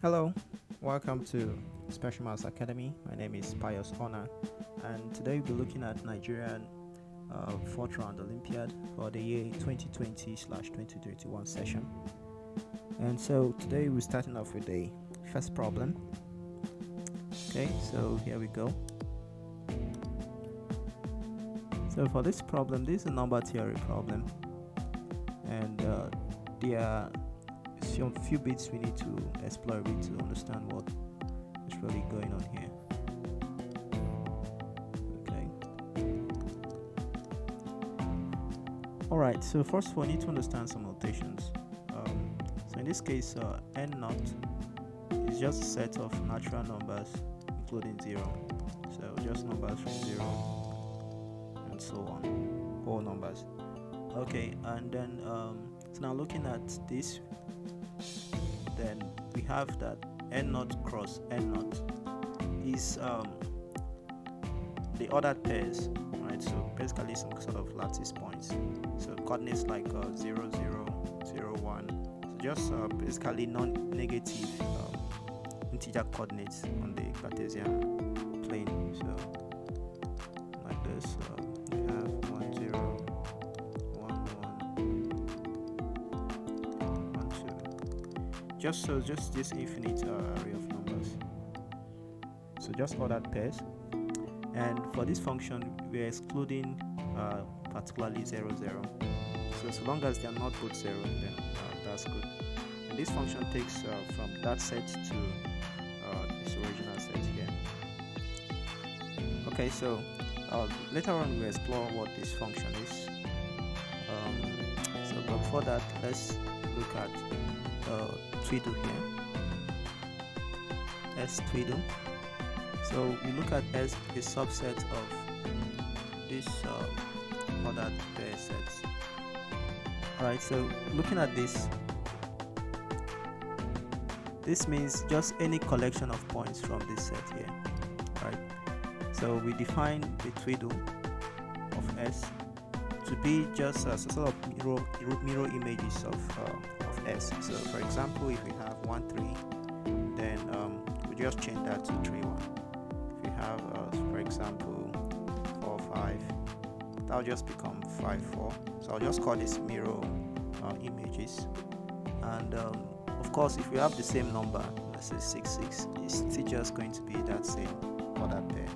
Hello, welcome to Special Maths Academy. My name is Pius Honor, and today we'll be looking at Nigerian fourth round Olympiad for the year 2020/2021 session. And so today we're starting off with the first problem. Okay, so here we go. So for this problem, this is a number theory problem, and there are some few bits we need to explore a bit to understand what is really going on here. Okay. Alright, so first of all, we need to understand some notations. So in this case, n naught is just a set of natural numbers including 0. So just numbers from 0 and so on, whole numbers. Okay, and then so now looking at this, then we have that n naught cross n naught is the ordered pairs, right? So basically some sort of lattice points. So coordinates like 0, 0, 0, 1. So just basically non-negative integer coordinates on the Cartesian plane. So like this, we have 1, 0, 1, 1, 1, 2. Just this infinite array of numbers. So just ordered pairs. And for this function, we are excluding particularly 0, 0. So long as they are not both 0, then that's good. And this function takes from that set to this original set here. Okay, so later on we'll explore what this function is. But before that, let's look at twiddle here. S twiddle. So we look at S a subset of this ordered pair sets. Alright, so looking at this means just any collection of points from this set here. Right. So we define the twiddle of S to be just a sort of mirror images of S. So for example, if we have 1, 3, then we just change that to 3, 1. If we have, for example, 4, 5, that'll just become 5, 4. So I'll just call this mirror images. And of course, if we have the same number, let's say 6, 6, it's still just going to be that same order pair.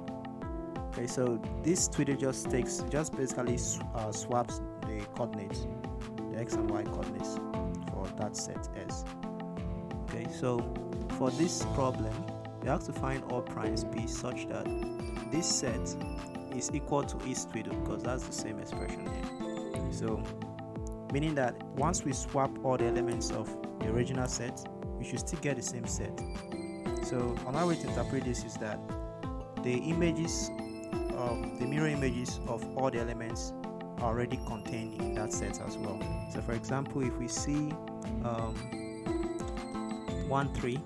Okay, so this twiddle just basically swaps the coordinates, the x and y coordinates for that set S. Okay, so for this problem, we have to find all primes P such that this set is equal to its twiddle, because that's the same expression here. So meaning that once we swap all the elements of the original set, we should still get the same set. So another way to interpret this is that the images, the mirror images of all the elements are already contained in that set as well. So for example, if we see 1, 3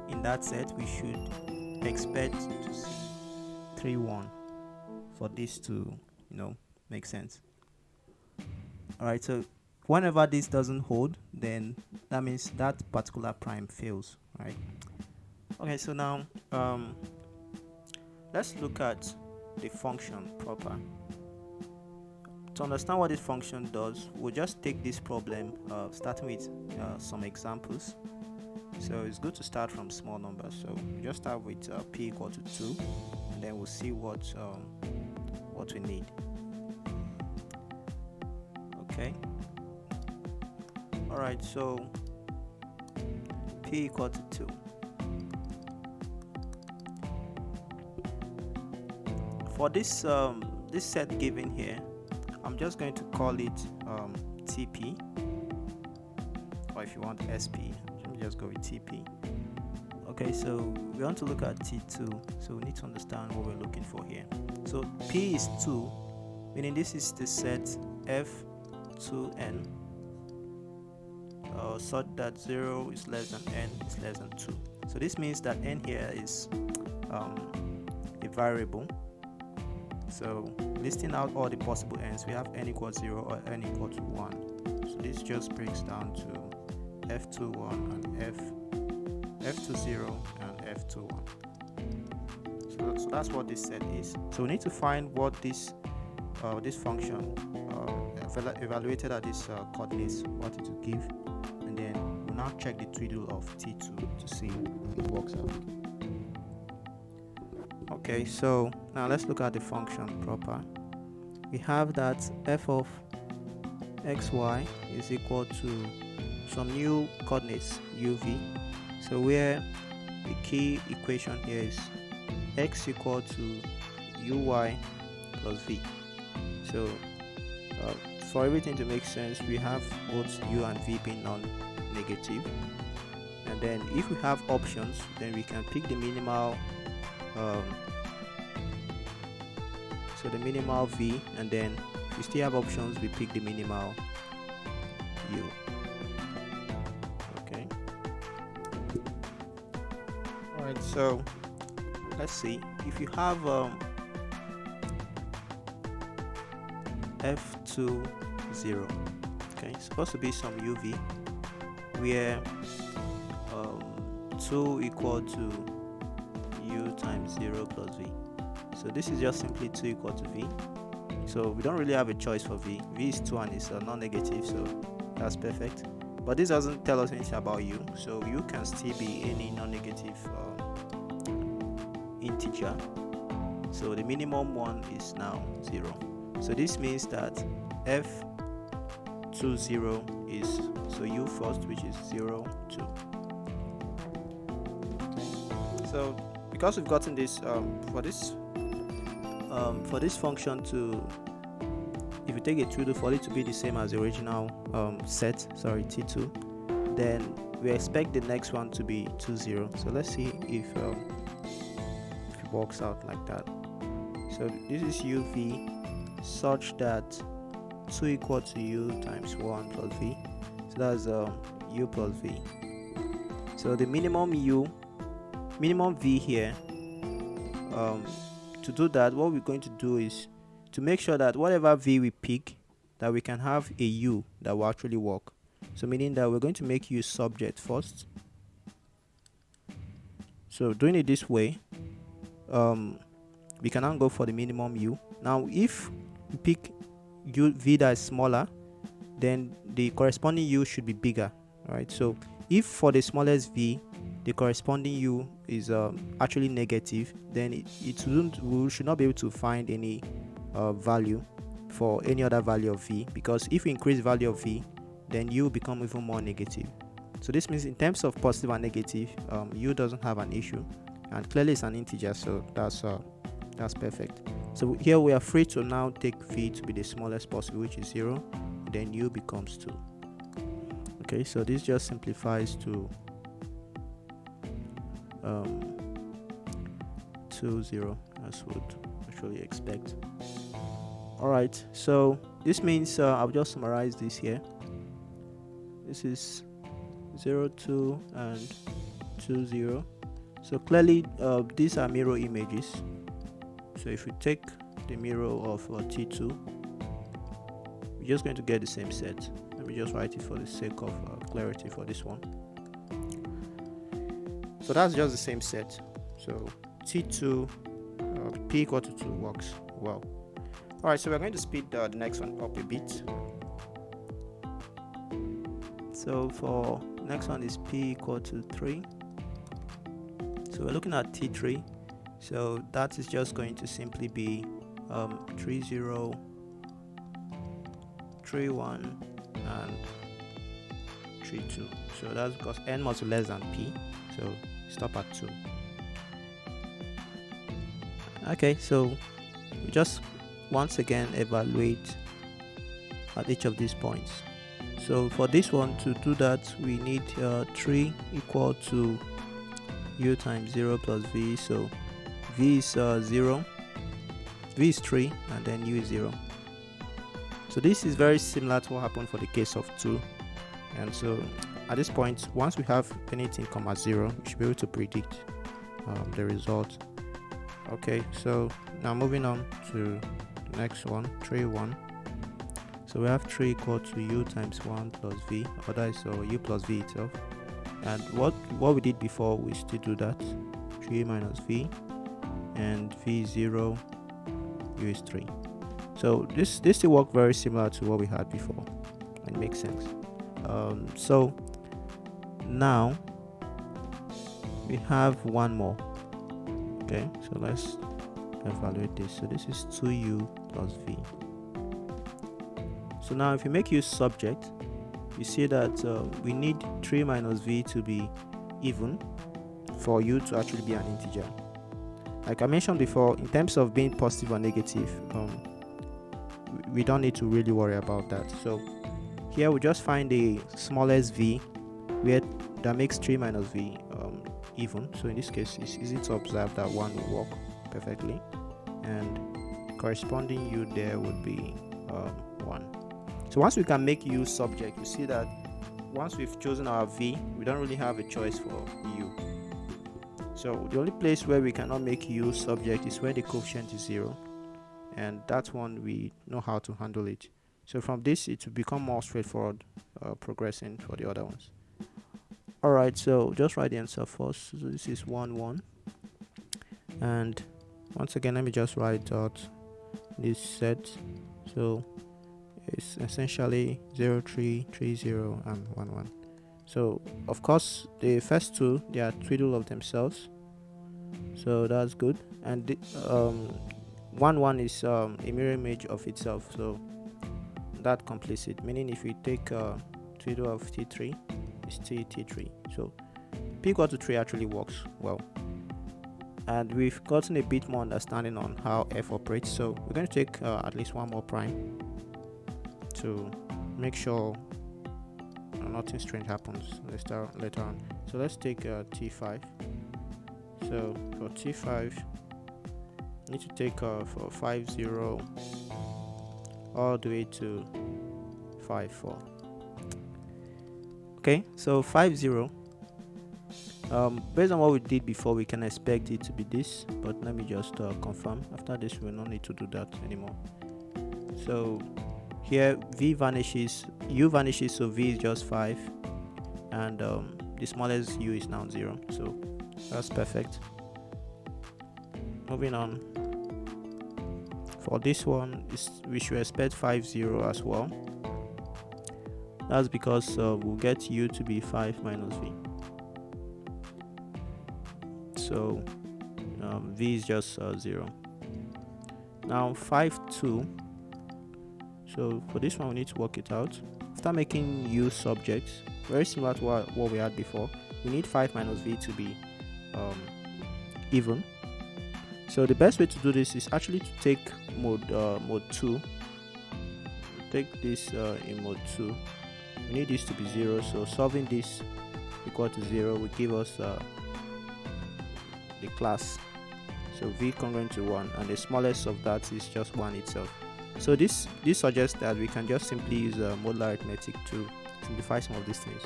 in that set, we should expect to see 3, 1 for this to make sense. Alright, so whenever this doesn't hold, then that means that particular prime fails, right? Okay, so now let's look at the function proper. To understand what this function does, we'll just take this problem starting with some examples. So it's good to start from small numbers. So we just start with p equal to 2, and then we'll see what we need. Okay. Alright, so p equal to 2. For this this set given here, I'm just going to call it TP, or if you want SP, just go with TP. Okay, so we want to look at T2, so we need to understand what we're looking for here. So P is 2, meaning this is the set F2n such that 0 is less than n is less than 2. So this means that n here is a variable. So listing out all the possible n's, we have n equals 0 or n equal to 1. So this just breaks down to f21 and f20 and f21. So that's what this set is. So we need to find what this function evaluated at this coordinates, what it will give, and then we'll now check the twiddle of t2 to see if it works out. Okay, so now let's look at the function proper. We have that f of xy is equal to some new coordinates uv. So where the key equation here is x equal to uy plus v. So for everything to make sense, we have both u and v being non-negative, and then if we have options, then we can pick the minimal so the minimal v, and then if we still have options, we pick the minimal u. Okay, alright, so let's see. If you have f20, okay, it's supposed to be some uv where 2 equal to u times 0 plus v. So this is just simply 2 equal to v. So we don't really have a choice for v. V is 2 and it's non-negative, so that's perfect. But this doesn't tell us anything about u. So u can still be any non-negative integer. So the minimum one is now 0. So this means that f20 is, so u first, which is 0, 2. Okay. So because we've gotten this for this function to, if you take a twiddle for it to be the same as the original set, sorry, t2, then we expect the next one to be 20. So let's see if it works out like that. So this is uv such that 2 equal to u times 1 plus v. So that's u plus v. So the minimum v here, to do that, what we're going to do is to make sure that whatever v we pick, that we can have a u that will actually work. So meaning that we're going to make u subject first. So doing it this way, we can now go for the minimum u. Now if we pick v that is smaller, then the corresponding u should be bigger, right? So if for the smallest v the corresponding u is actually negative, then we should not be able to find any value for any other value of v, because if we increase value of v, then u become even more negative. So this means in terms of positive and negative, u doesn't have an issue, and clearly it's an integer, so that's perfect. So here we are free to now take v to be the smallest possible, which is 0, then u becomes 2. Okay, so this just simplifies to 20, as would actually expect. Alright, so this means I'll just summarize this here. This is 0, 2 and 2, 0. So clearly these are mirror images. So if we take the mirror of t2, we're just going to get the same set. Let me just write it for the sake of clarity for this one. So that's just the same set. So t2 p equal to 2 works well. Alright, so we're going to speed the next one up a bit. So for next one is p equal to 3. So we're looking at t3. So that is just going to simply be 3, 0, 3, 1 and 3, 2. So that's because n must be less than p. So stop at 2. Okay, so we just once again evaluate at each of these points. So for this one, to do that, we need 3 equal to u times 0 plus v. So v is 0, v is 3, and then u is 0. So this is very similar to what happened for the case of 2. And so at this point, once we have anything come at 0, we should be able to predict the result. Okay, so now moving on to the next one, 3, 1. So we have 3 equal to u times 1 plus v, or that is u plus v itself. And what we did before, we still do that. 3 minus v, and v is 0, u is 3. So this still work very similar to what we had before. It makes sense. So now we have one more. Okay, so let's evaluate this. So this is 2u plus v. So now if you make u subject, you see that we need 3 minus v to be even for u to actually be an integer. Like I mentioned before, in terms of being positive or negative, we don't need to really worry about that. So here we just find the smallest v where that makes 3 minus v even. So in this case, it's easy to observe that 1 will work perfectly, and corresponding u there would be 1. So once we can make u subject, you see that once we've chosen our v, we don't really have a choice for u. So the only place where we cannot make u subject is where the coefficient is 0, and that one we know how to handle it. So from this, it will become more straightforward progressing for the other ones. Alright, so just write the answer first. So this is 1 1, and once again, let me just write out this set. So it's essentially 0 3 3 0 and 1 1. So of course the first two, they are twiddle of themselves, so that's good. And the 1 1 is a mirror image of itself, so that completes it. Meaning if we take twiddle of t3, it's t3. So p equal to 3 actually works well, and we've gotten a bit more understanding on how f operates. So we're going to take at least one more prime to make sure nothing strange happens later on. So let's take t5. So for t5, need to take for 5 0 all the way to 5 4. Okay, so 5 0. Based on what we did before, we can expect it to be this, but let me just confirm. After this, we will not need to do that anymore. So here v vanishes, u vanishes, so v is just 5, and the smallest u is now 0. So that's perfect. Moving on. For this one, we should expect 5 0 as well. That's because we'll get u to be 5 minus v. So v is just 0. Now 5 2. So for this one, we need to work it out. After making u subject, very similar to what we had before, we need 5 minus v to be even. So the best way to do this is actually to take mode 2. Take this in mode 2. We need this to be 0. So solving this equal to 0 will give us the class. So v congruent to 1, and the smallest of that is just 1 itself. So this suggests that we can just simply use modular arithmetic to simplify some of these things.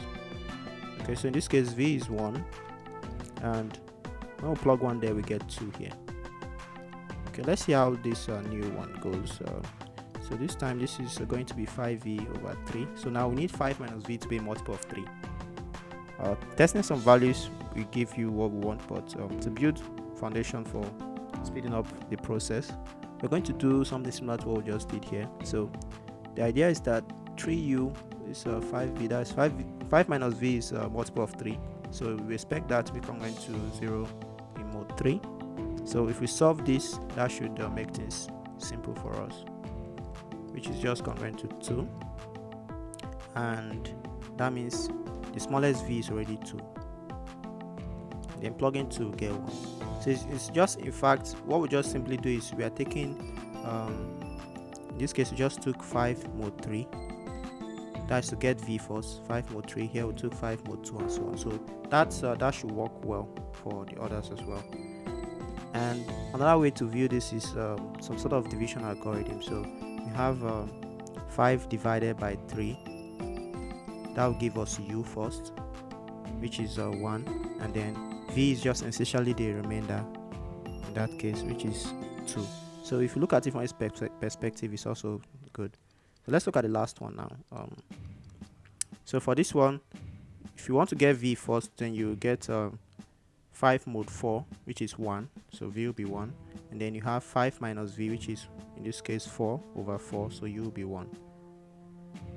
Okay, so in this case, v is 1, and when we plug 1 there, we get 2 here. Okay, let's see how this new one goes. So this time, this is going to be 5v over 3. So now we need 5 minus v to be a multiple of 3. Testing some values will give you what we want, but to build foundation for speeding up the process, we're going to do something similar to what we just did here. So the idea is that 3u is 5v, that's 5 minus v is a multiple of 3. So we expect that to be congruent to 0 in mode 3. So if we solve this, that should make things simple for us, which is just congruent to 2. And that means the smallest v is already 2. Then plug in 2, get 1. So it's just, in fact, what we just simply do is we are taking, in this case, we just took 5 mode 3. That's to get v first, 5 mode 3. Here we took 5 mode 2 and so on. So that should work well for the others as well. And another way to view this is some sort of division algorithm. So we have 5 divided by 3. That will give us u first, which is 1, and then v is just essentially the remainder in that case, which is 2. So if you look at it from this perspective, it's also good. So let's look at the last one now. So for this one, if you want to get V first, then you get 5 mod 4, which is 1, so V will be 1, and then you have 5 minus V, which is in this case 4 over 4, so U will be 1.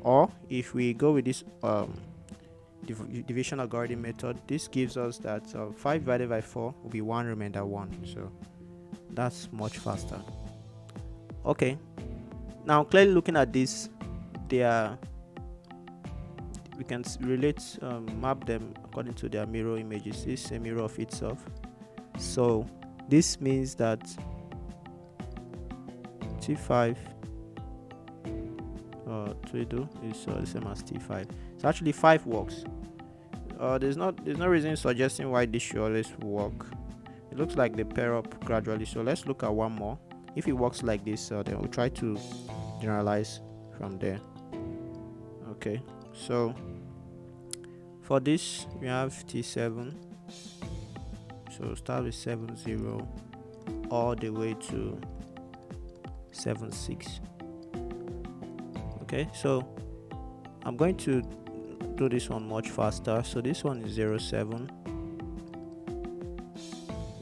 Or if we go with this division algorithm method, this gives us that 5 divided by 4 will be 1 remainder 1, so that's much faster. Okay, now clearly looking at this, we can relate, map them according to their mirror images. This is a mirror of itself, so this means that T5 Twiddle is the same as T5. So actually 5 works. There's no reason suggesting why this should always work. It looks like they pair up gradually, so let's look at one more. If it works like this, then we'll try to generalize from there. Okay, so for this we have T7, so start with 7 0 all the way to 7 6. Okay, so I'm going to do this one much faster. So this one is 0 7,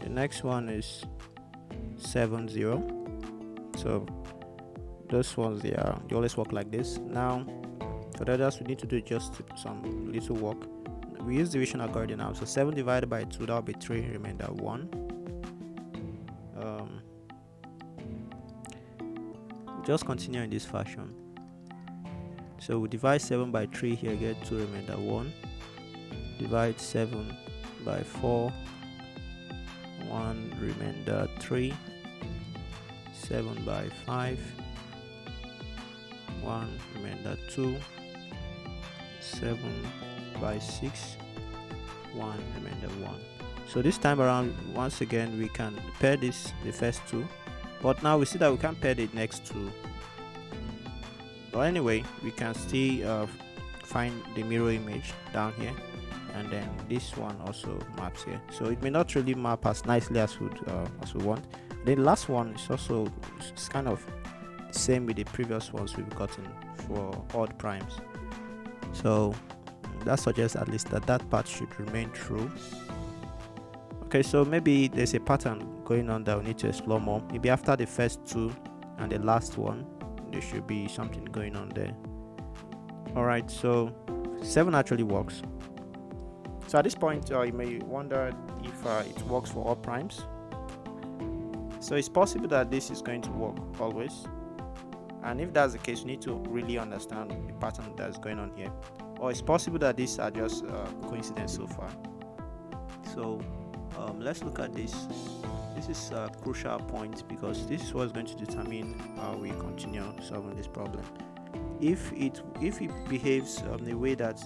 the next one is 7 0. So those ones, they always work like this. Now for the others, we need to do just some little work. We use division algorithm now, so 7 divided by 2, that will be 3 remainder 1. Just continue in this fashion. So we divide 7 by 3 here, get 2 remainder 1. Divide 7 by 4, 1 remainder 3. 7 by 5, 1 remainder 2. 7 by 6, 1 remainder 1. So this time around, once again, we can pair the first two, but now we see that we can't pair the next two. But anyway, we can still find the mirror image down here, and then this one also maps here. So it may not really map as nicely as we want. The last one is also kind of the same with the previous ones we've gotten for odd primes. So that suggests at least that part should remain true. Okay, so maybe there's a pattern going on that we need to explore more. Maybe after the first two and the last one, there should be something going on there. Alright, so 7 actually works. So at this point, you may wonder if it works for all primes. So it's possible that this is going to work always, and if that's the case, you need to really understand the pattern that's going on here. Or it's possible that these are just coincidence so far. So let's look at this. This is a crucial point because this is what's going to determine how we continue solving this problem. If it behaves in a way that's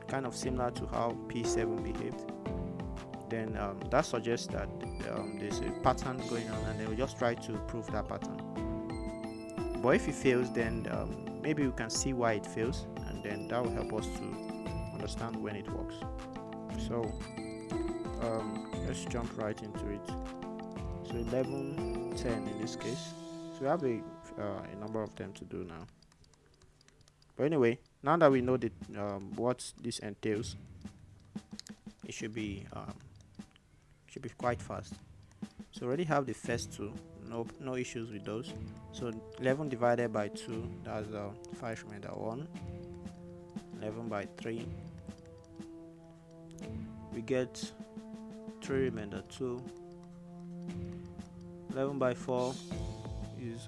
kind of similar to how P7 behaved, then that suggests that there's a pattern going on, and they will just try to prove that pattern. But if it fails, then maybe we can see why it fails, and then that will help us to understand when it works. So let's jump right into it. So 11, 10 in this case. So we have a number of them to do now. But anyway, now that we know that what this entails, it should be quite fast. So already have the first two, no issues with those. So 11 divided by 2, that's 5 remainder 1. 11 by 3, we get 3 remainder 2. 11 by 4 is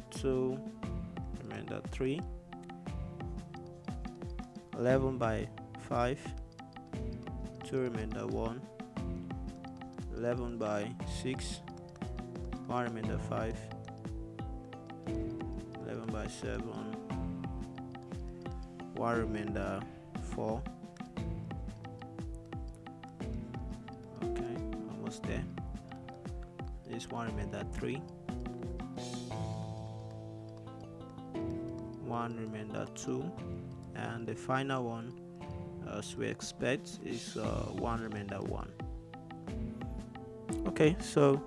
2 remainder 3. 11 by 5, 2 remainder 1. 11 by 6, 1 remainder 5. 11 by 7, 1 remainder 4. Okay, almost there. This 1 remainder 3. 1 remainder 2, and the final one, as we expect, is 1 remainder 1. Okay, so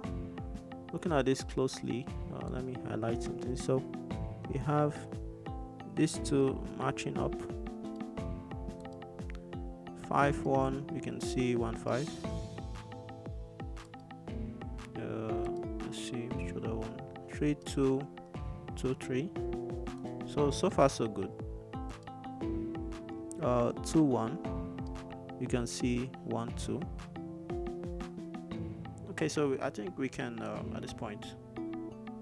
looking at this closely, let me highlight something. So we have these two matching up, 5 1, we can see 1 5. Let's see which other one. 3 2 2 3. So far so good. 2 1, you can see 1 2. Okay, so I think we can at this point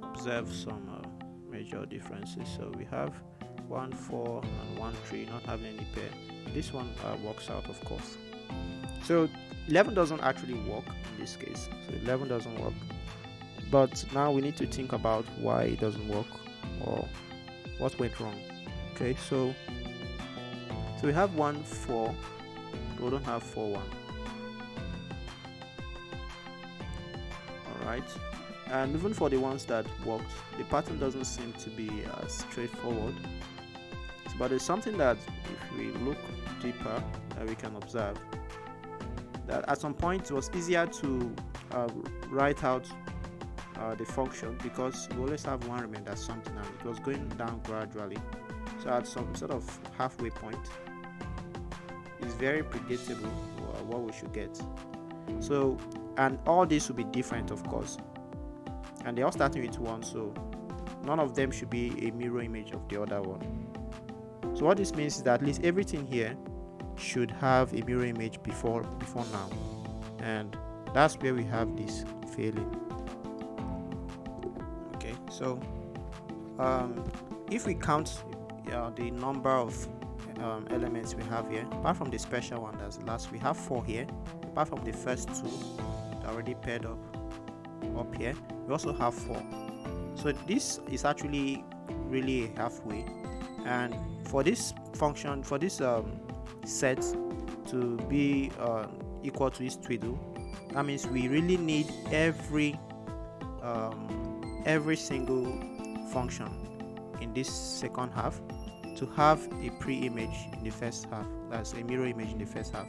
observe some major differences. So we have 1 4 and 1 3 not having any pair. This one works out, of course. So 11 doesn't actually work in this case. So 11 doesn't work. But now we need to think about why it doesn't work or what went wrong. Okay, so we have 1 4. We don't have 4 1. Alright. And even for the ones that worked, the pattern doesn't seem to be straightforward. But there's something that if we look deeper we can observe that at some point it was easier to write out the function because we always have one remained as something and it was going down gradually. So at some sort of halfway point it's very predictable what we should get. So, and all this will be different, of course, and they're all starting with 1, so none of them should be a mirror image of the other one. So what this means is that at least everything here should have a mirror image before now, and that's where we have this failing. Okay, so if we count the number of elements we have here, apart from the special one that's last, we have 4 here. Apart from the first 2 already paired up here, we also have 4. So this is actually really halfway, and for this function, for this set to be equal to this twiddle, that means we really need every single function in this second half to have a pre-image in the first half. That's a mirror image in the first half.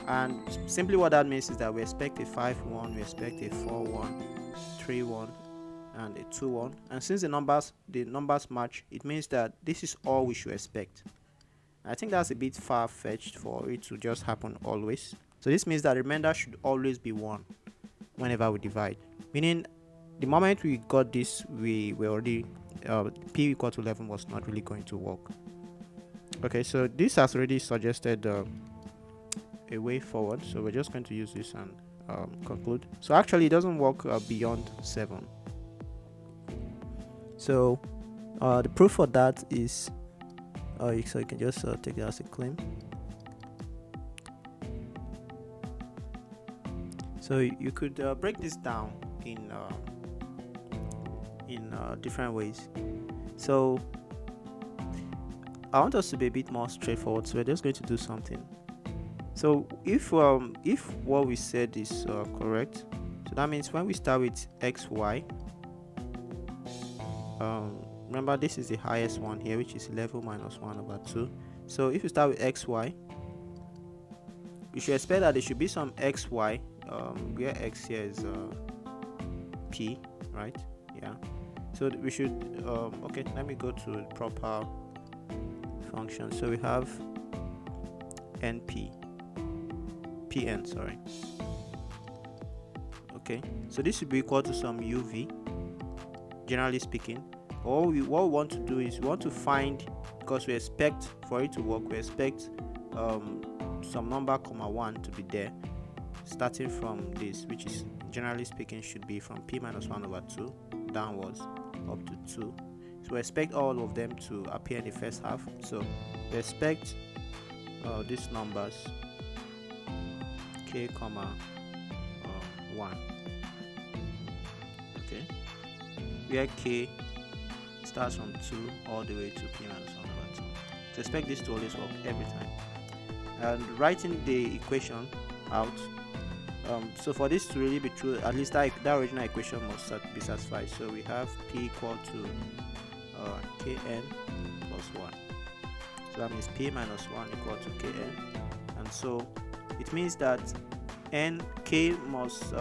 And simply what that means is that we expect a 5 1, we expect a 4 1, 3 1, and a 2 1. And since the numbers match, it means that this is all we should expect. I think that's a bit far-fetched for it to just happen always. So this means that the remainder should always be 1 whenever we divide. Meaning, the moment we got this, we were already p equal to 11 was not really going to work. Okay, so this has already suggested a way forward. So we're just going to use this and conclude. So actually, it doesn't work beyond 7. So the proof for that is so you can just take it as a claim. So you could break this down in different ways. So I want us to be a bit more straightforward, so we're just going to do something. So if what we said is correct, so that means when we start with xy, remember this is the highest one here, which is 11 minus 1 over 2. So if you start with xy, you should expect that there should be some xy where x here is p, right? Yeah. So we should okay, let me go to proper function. So we have pn, sorry. Okay, so this should be equal to some uv, generally speaking. What we want to do is we want to find, because we expect for it to work, we expect some number comma 1 to be there, starting from this, which is generally speaking should be from p minus 1 over 2 downwards up to 2. So we expect all of them to appear in the first half. So we expect these numbers k comma 1, okay, where k starts from 2 all the way to p minus 1 over 2. So expect this to always work every time. And writing the equation out, so for this to really be true, at least that original equation must be satisfied. So we have p equal to kn plus 1. So that means p minus 1 equal to kn, and so it means that k must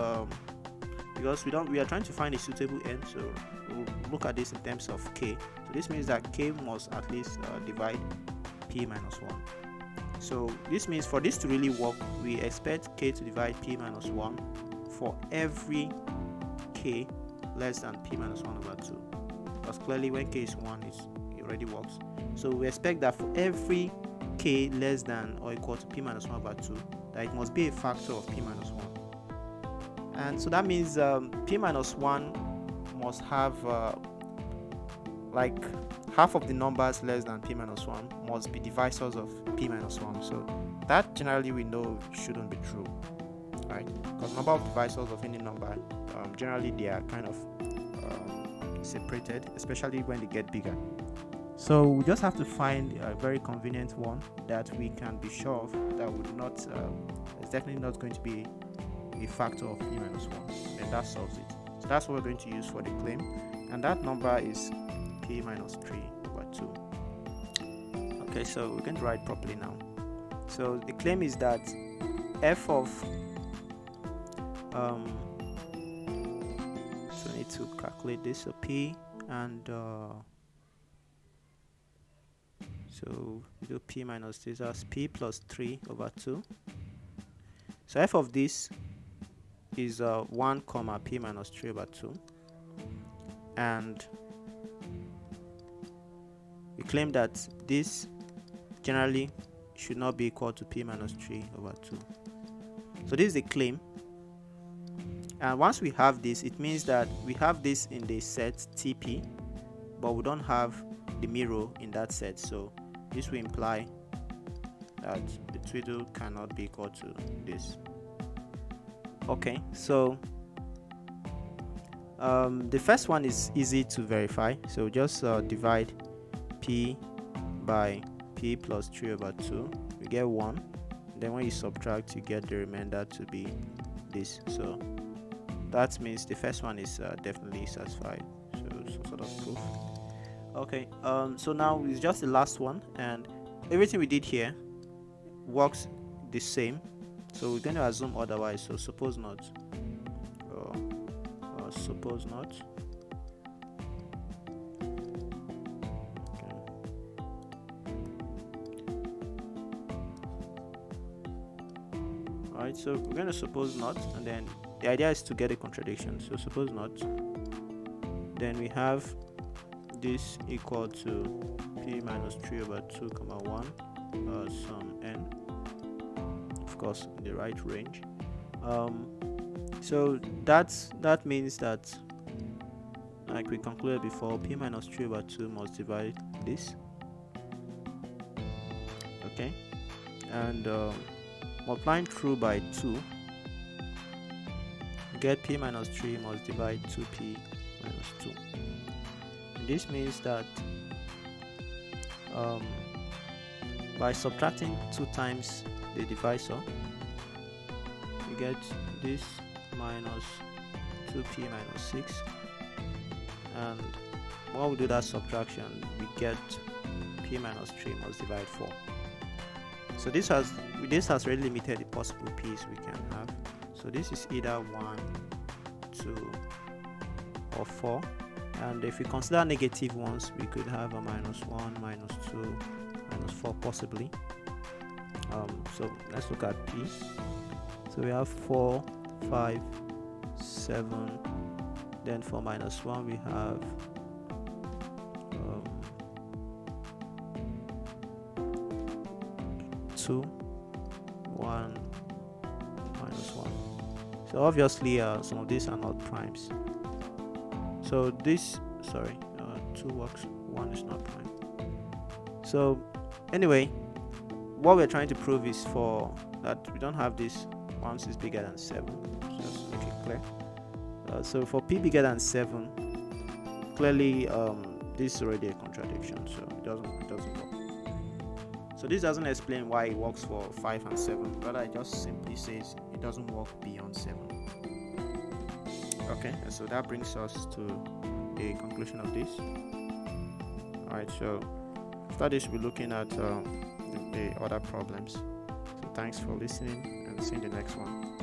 because we are trying to find a suitable n, so we'll look at this in terms of k. So this means that k must at least divide p minus 1. So this means for this to really work, we expect k to divide p minus 1 for every k less than p minus 1 over 2. Because clearly when k is 1, it already works. So we expect that for every k less than or equal to p minus 1 over 2, that it must be a factor of p minus 1. And so that means p minus 1 must have like half of the numbers less than p minus 1 must be divisors of p minus 1. So that generally we know shouldn't be true, right? Because number of divisors of any number, generally they are kind of separated, especially when they get bigger. So we just have to find a very convenient one that we can be sure of that would not, it's definitely not going to be a factor of p minus 1, and that solves it. So that's what we're going to use for the claim, and that number is p minus 3 over 2. Okay, so we're going to write properly now. So the claim is that f of so I need to calculate this. So p and so we do p minus this as p plus 3 over 2. So f of this is 1 comma p minus 3 over 2, and we claim that this generally should not be equal to p minus 3 over 2. So this is a claim, and once we have this, it means that we have this in the set TP, but we don't have the mirror in that set. So this will imply that the twiddle cannot be equal to this. Okay, so the first one is easy to verify. So just divide p by p plus 3 over 2. We get 1. Then when you subtract, you get the remainder to be this. So that means the first one is definitely satisfied. So some sort of proof. Okay, so now it's just the last one, and everything we did here works the same. So we're going to assume otherwise. So suppose not. Suppose not. Okay. Alright, so we're going to suppose not, and then the idea is to get a contradiction. So suppose not. Then we have this equal to p minus 3 over 2 comma 1 some n, of course in the right range. So that means that, like we concluded before, p minus 3 over 2 must divide this. Okay, and multiplying through by 2, you get p minus 3 must divide 2p minus 2. And this means that by subtracting 2 times the divisor, you get this minus 2p minus 6, and when we do that subtraction, we get p minus 3 must divide 4. So this has really limited the possible p's we can have. So this is either 1, 2, or 4, and if we consider negative ones, we could have a minus 1, minus 2, minus 4 possibly. So let's look at p. So we have 4, 5, 7, then for minus 1 we have 2, 1, minus 1. So obviously some of these are not primes. So this, 2 works, 1 is not prime. So anyway, what we're trying to prove is for that we don't have this once is bigger than 7. Just to make it clear. So for p bigger than 7, clearly this is already a contradiction, so it doesn't work. So this doesn't explain why it works for 5 and 7, rather it just simply says it doesn't work beyond 7. Okay, and so that brings us to a conclusion of this. Alright, so after this we'll be looking at the other problems. So thanks for listening, and see you in the next one.